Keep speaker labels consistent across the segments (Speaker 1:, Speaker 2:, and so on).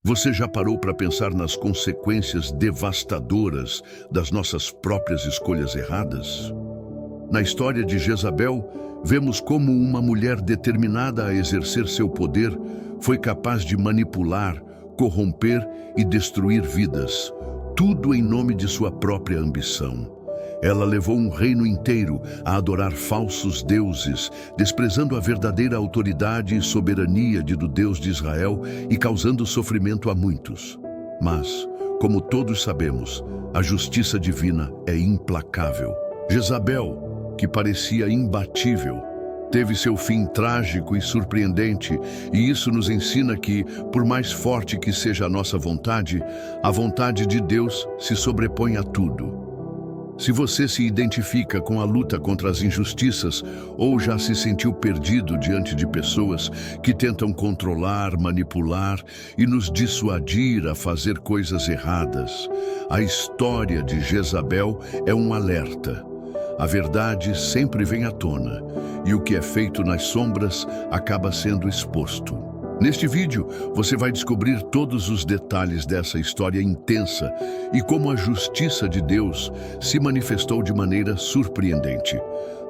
Speaker 1: Você já parou para pensar nas consequências devastadoras das nossas próprias escolhas erradas? Na história de Jezabel, vemos como uma mulher determinada a exercer seu poder foi capaz de manipular, corromper e destruir vidas, tudo em nome de sua própria ambição. Ela levou um reino inteiro a adorar falsos deuses, desprezando a verdadeira autoridade e soberania do Deus de Israel e causando sofrimento a muitos. Mas, como todos sabemos, a justiça divina é implacável. Jezabel, que parecia imbatível, teve seu fim trágico e surpreendente, e isso nos ensina que, por mais forte que seja a nossa vontade, a vontade de Deus se sobrepõe a tudo. Se você se identifica com a luta contra as injustiças ou já se sentiu perdido diante de pessoas que tentam controlar, manipular e nos dissuadir a fazer coisas erradas, a história de Jezabel é um alerta. A verdade sempre vem à tona, e o que é feito nas sombras acaba sendo exposto. Neste vídeo, você vai descobrir todos os detalhes dessa história intensa e como a justiça de Deus se manifestou de maneira surpreendente.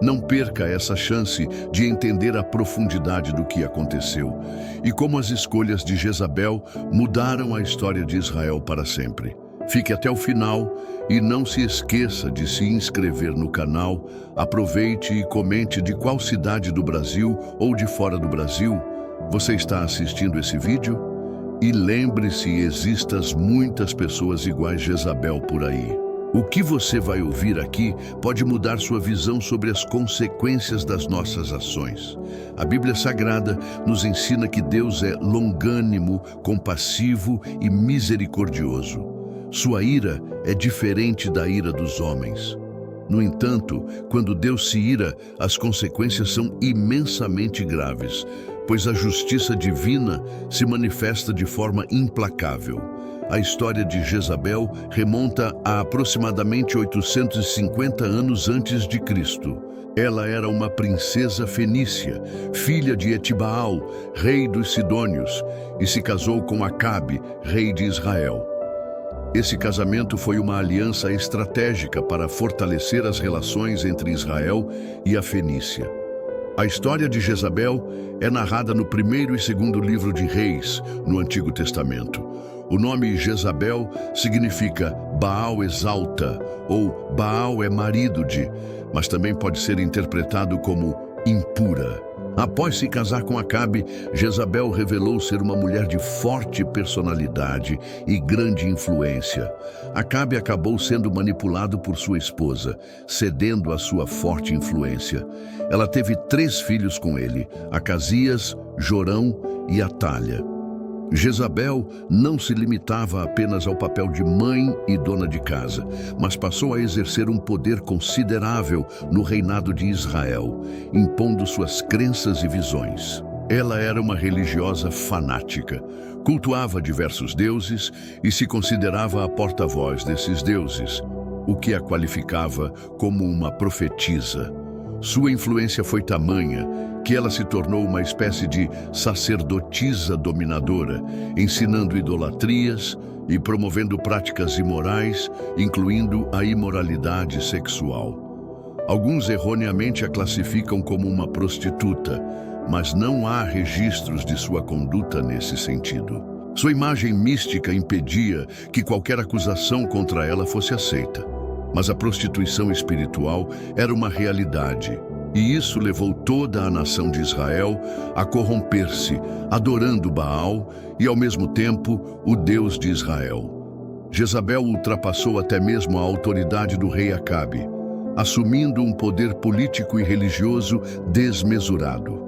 Speaker 1: Não perca essa chance de entender a profundidade do que aconteceu e como as escolhas de Jezabel mudaram a história de Israel para sempre. Fique até o final e não se esqueça de se inscrever no canal. Aproveite e comente de qual cidade do Brasil ou de fora do Brasil você está assistindo esse vídeo. E lembre-se, existem muitas pessoas iguais a Jezabel por aí. O que você vai ouvir aqui pode mudar sua visão sobre as consequências das nossas ações. A Bíblia Sagrada nos ensina que Deus é longânimo, compassivo e misericordioso. Sua ira é diferente da ira dos homens. No entanto, quando Deus se ira, as consequências são imensamente graves, pois a justiça divina se manifesta de forma implacável. A história de Jezabel remonta a aproximadamente 850 anos antes de Cristo. Ela era uma princesa fenícia, filha de Etibaal, rei dos Sidônios, e se casou com Acabe, rei de Israel. Esse casamento foi uma aliança estratégica para fortalecer as relações entre Israel e a Fenícia. A história de Jezabel é narrada no primeiro e segundo livro de Reis, no Antigo Testamento. O nome Jezabel significa Baal exalta, ou Baal é marido de, mas também pode ser interpretado como impura. Após se casar com Acabe, Jezabel revelou ser uma mulher de forte personalidade e grande influência. Acabe acabou sendo manipulado por sua esposa, cedendo à sua forte influência. Ela teve 3 filhos com ele, Acasias, Jorão e Atalha. Jezabel não se limitava apenas ao papel de mãe e dona de casa, mas passou a exercer um poder considerável no reinado de Israel, impondo suas crenças e visões. Ela era uma religiosa fanática, cultuava diversos deuses e se considerava a porta-voz desses deuses, o que a qualificava como uma profetisa. Sua influência foi tamanha que ela se tornou uma espécie de sacerdotisa dominadora, ensinando idolatrias e promovendo práticas imorais, incluindo a imoralidade sexual. Alguns erroneamente a classificam como uma prostituta, mas não há registros de sua conduta nesse sentido. Sua imagem mística impedia que qualquer acusação contra ela fosse aceita. Mas a prostituição espiritual era uma realidade, e isso levou toda a nação de Israel a corromper-se, adorando Baal e, ao mesmo tempo, o Deus de Israel. Jezabel ultrapassou até mesmo a autoridade do rei Acabe, assumindo um poder político e religioso desmesurado.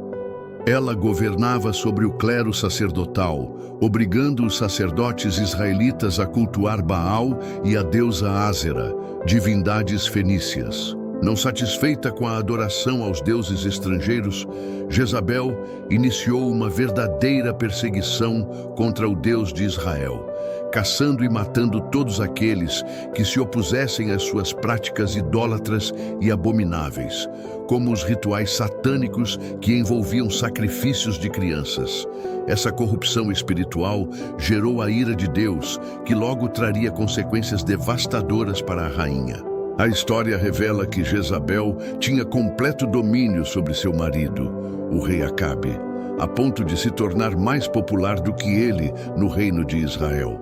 Speaker 1: Ela governava sobre o clero sacerdotal, obrigando os sacerdotes israelitas a cultuar Baal e a deusa Ázera, divindades fenícias. Não satisfeita com a adoração aos deuses estrangeiros, Jezabel iniciou uma verdadeira perseguição contra o Deus de Israel, caçando e matando todos aqueles que se opusessem às suas práticas idólatras e abomináveis, como os rituais satânicos que envolviam sacrifícios de crianças. Essa corrupção espiritual gerou a ira de Deus, que logo traria consequências devastadoras para a rainha. A história revela que Jezabel tinha completo domínio sobre seu marido, o rei Acabe, a ponto de se tornar mais popular do que ele no reino de Israel.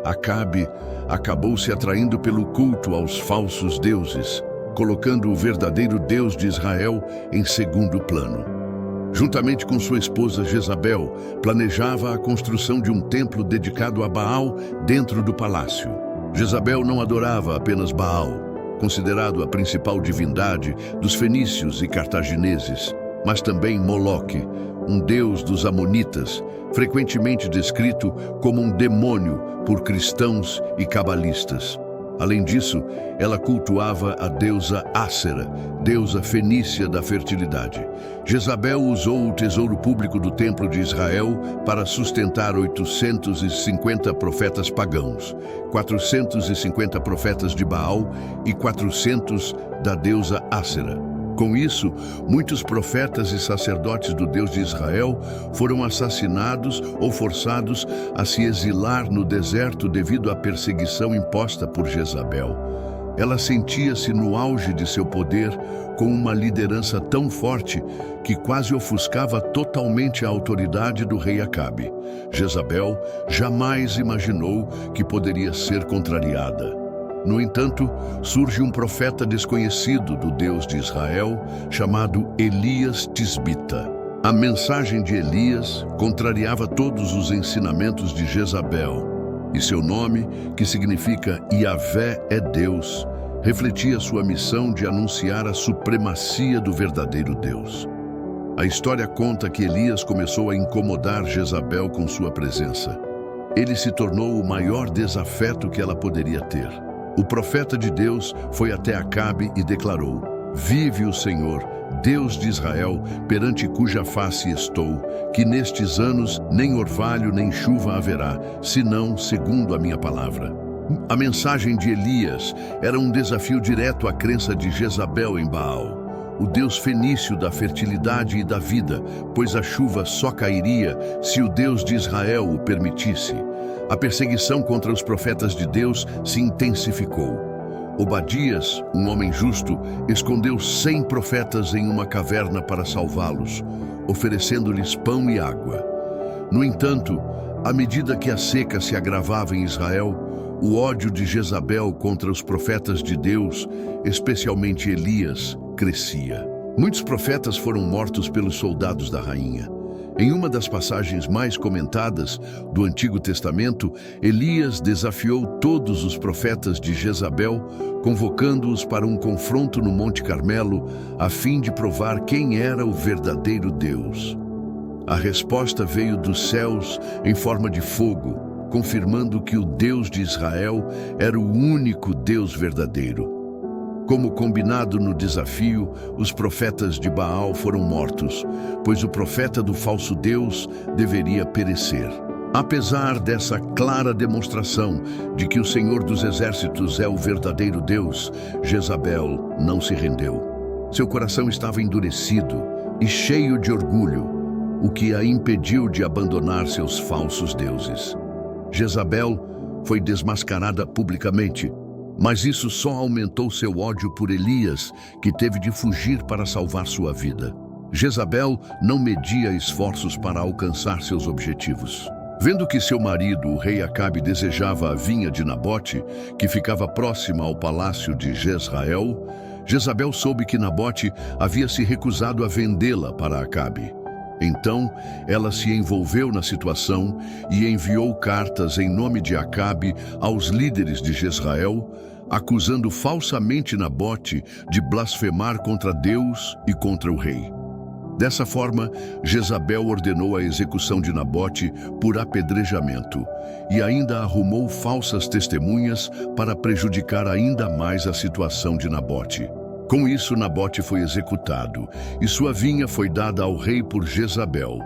Speaker 1: Acabe acabou se atraindo pelo culto aos falsos deuses, colocando o verdadeiro Deus de Israel em segundo plano. Juntamente com sua esposa Jezabel, planejava a construção de um templo dedicado a Baal dentro do palácio. Jezabel não adorava apenas Baal, considerado a principal divindade dos fenícios e cartagineses, mas também Moloque, um deus dos amonitas, frequentemente descrito como um demônio por cristãos e cabalistas. Além disso, ela cultuava a deusa Ácera, deusa fenícia da fertilidade. Jezabel usou o tesouro público do Templo de Israel para sustentar 850 profetas pagãos, 450 profetas de Baal e 400 da deusa Ácera. Com isso, muitos profetas e sacerdotes do Deus de Israel foram assassinados ou forçados a se exilar no deserto devido à perseguição imposta por Jezabel. Ela sentia-se no auge de seu poder, com uma liderança tão forte que quase ofuscava totalmente a autoridade do rei Acabe. Jezabel jamais imaginou que poderia ser contrariada. No entanto, surge um profeta desconhecido do Deus de Israel, chamado Elias Tisbita. A mensagem de Elias contrariava todos os ensinamentos de Jezabel, e seu nome, que significa Yahvé é Deus, refletia sua missão de anunciar a supremacia do verdadeiro Deus. A história conta que Elias começou a incomodar Jezabel com sua presença. Ele se tornou o maior desafeto que ela poderia ter. O profeta de Deus foi até Acabe e declarou: "Vive o Senhor, Deus de Israel, perante cuja face estou, que nestes anos nem orvalho nem chuva haverá, senão segundo a minha palavra." A mensagem de Elias era um desafio direto à crença de Jezabel em Baal, o deus fenício da fertilidade e da vida, pois a chuva só cairia se o Deus de Israel o permitisse. A perseguição contra os profetas de Deus se intensificou. Obadias, um homem justo, escondeu 100 profetas em uma caverna para salvá-los, oferecendo-lhes pão e água. No entanto, à medida que a seca se agravava em Israel, o ódio de Jezabel contra os profetas de Deus, especialmente Elias, crescia. Muitos profetas foram mortos pelos soldados da rainha. Em uma das passagens mais comentadas do Antigo Testamento, Elias desafiou todos os profetas de Jezabel, convocando-os para um confronto no Monte Carmelo, a fim de provar quem era o verdadeiro Deus. A resposta veio dos céus em forma de fogo, confirmando que o Deus de Israel era o único Deus verdadeiro. Como combinado no desafio, os profetas de Baal foram mortos, pois o profeta do falso Deus deveria perecer. Apesar dessa clara demonstração de que o Senhor dos Exércitos é o verdadeiro Deus, Jezabel não se rendeu. Seu coração estava endurecido e cheio de orgulho, o que a impediu de abandonar seus falsos deuses. Jezabel foi desmascarada publicamente, mas isso só aumentou seu ódio por Elias, que teve de fugir para salvar sua vida. Jezabel não media esforços para alcançar seus objetivos. Vendo que seu marido, o rei Acabe, desejava a vinha de Nabote, que ficava próxima ao palácio de Jezrael, Jezabel soube que Nabote havia se recusado a vendê-la para Acabe. Então, ela se envolveu na situação e enviou cartas em nome de Acabe aos líderes de Jezrael, acusando falsamente Nabote de blasfemar contra Deus e contra o rei. Dessa forma, Jezabel ordenou a execução de Nabote por apedrejamento e ainda arrumou falsas testemunhas para prejudicar ainda mais a situação de Nabote. Com isso, Nabote foi executado e sua vinha foi dada ao rei por Jezabel,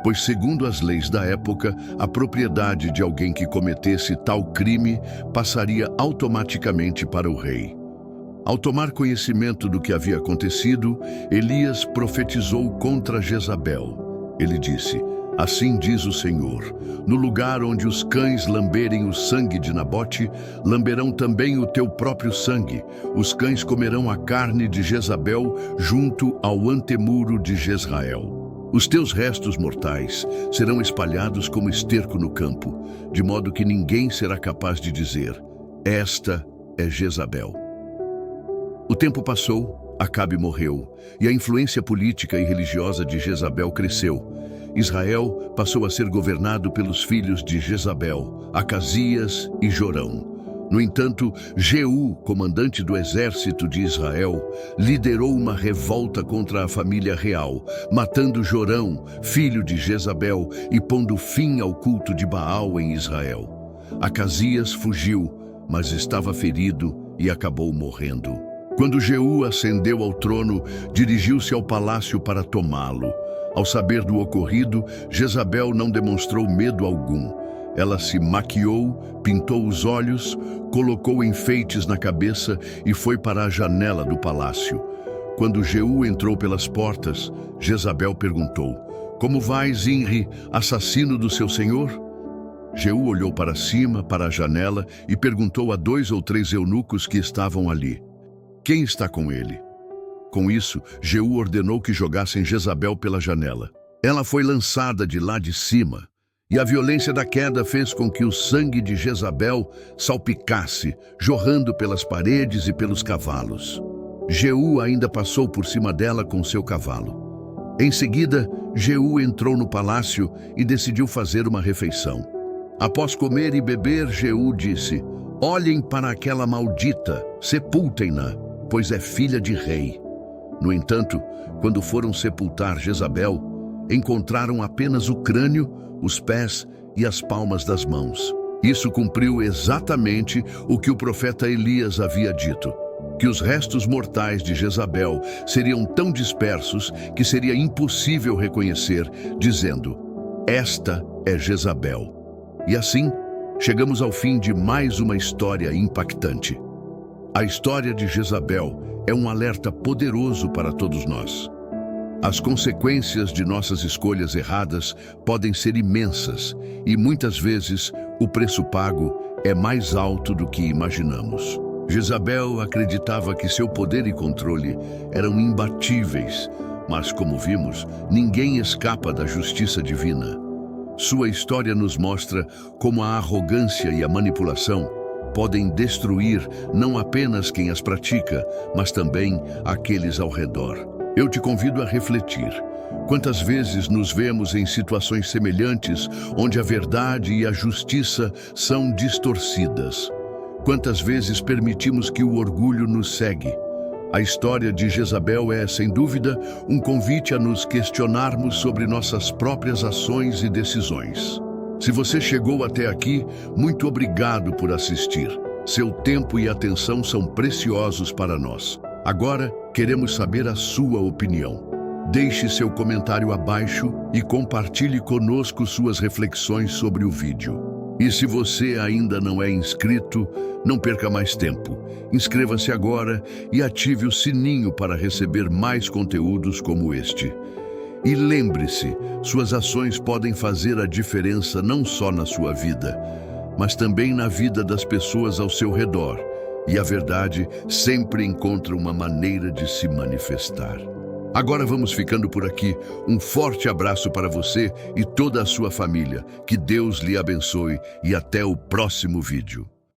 Speaker 1: pois, segundo as leis da época, a propriedade de alguém que cometesse tal crime passaria automaticamente para o rei. Ao tomar conhecimento do que havia acontecido, Elias profetizou contra Jezabel. Ele disse: assim diz o Senhor, no lugar onde os cães lamberem o sangue de Nabote, lamberão também o teu próprio sangue. Os cães comerão a carne de Jezabel junto ao antemuro de Jezrael. Os teus restos mortais serão espalhados como esterco no campo, de modo que ninguém será capaz de dizer: esta é Jezabel. O tempo passou, Acabe morreu, e a influência política e religiosa de Jezabel cresceu. Israel passou a ser governado pelos filhos de Jezabel, Acasias e Jorão. No entanto, Jeú, comandante do exército de Israel, liderou uma revolta contra a família real, matando Jorão, filho de Jezabel, e pondo fim ao culto de Baal em Israel. Acasias fugiu, mas estava ferido e acabou morrendo. Quando Jeú ascendeu ao trono, dirigiu-se ao palácio para tomá-lo. Ao saber do ocorrido, Jezabel não demonstrou medo algum. Ela se maquiou, pintou os olhos, colocou enfeites na cabeça e foi para a janela do palácio. Quando Jeú entrou pelas portas, Jezabel perguntou: como vais, Inri, assassino do seu senhor? Jeú olhou para cima, para a janela, e perguntou a 2 ou 3 eunucos que estavam ali: quem está com ele? Com isso, Jeú ordenou que jogassem Jezabel pela janela. Ela foi lançada de lá de cima, e a violência da queda fez com que o sangue de Jezabel salpicasse, jorrando pelas paredes e pelos cavalos. Jeú ainda passou por cima dela com seu cavalo. Em seguida, Jeú entrou no palácio e decidiu fazer uma refeição. Após comer e beber, Jeú disse: olhem para aquela maldita, sepultem-na, pois é filha de rei. No entanto, quando foram sepultar Jezabel, encontraram apenas o crânio, os pés e as palmas das mãos. Isso cumpriu exatamente o que o profeta Elias havia dito, que os restos mortais de Jezabel seriam tão dispersos que seria impossível reconhecer, dizendo: esta é Jezabel. E assim, chegamos ao fim de mais uma história impactante. A história de Jezabel é um alerta poderoso para todos nós. As consequências de nossas escolhas erradas podem ser imensas e, muitas vezes, o preço pago é mais alto do que imaginamos. Jezabel acreditava que seu poder e controle eram imbatíveis, mas, como vimos, ninguém escapa da justiça divina. Sua história nos mostra como a arrogância e a manipulação podem destruir não apenas quem as pratica, mas também aqueles ao redor. Eu te convido a refletir. Quantas vezes nos vemos em situações semelhantes, onde a verdade e a justiça são distorcidas? Quantas vezes permitimos que o orgulho nos cegue? A história de Jezabel é, sem dúvida, um convite a nos questionarmos sobre nossas próprias ações e decisões. Se você chegou até aqui, muito obrigado por assistir. Seu tempo e atenção são preciosos para nós. Agora, queremos saber a sua opinião. Deixe seu comentário abaixo e compartilhe conosco suas reflexões sobre o vídeo. E se você ainda não é inscrito, não perca mais tempo. Inscreva-se agora e ative o sininho para receber mais conteúdos como este. E lembre-se, suas ações podem fazer a diferença não só na sua vida, mas também na vida das pessoas ao seu redor. E a verdade sempre encontra uma maneira de se manifestar. Agora vamos ficando por aqui. Um forte abraço para você e toda a sua família. Que Deus lhe abençoe e até o próximo vídeo.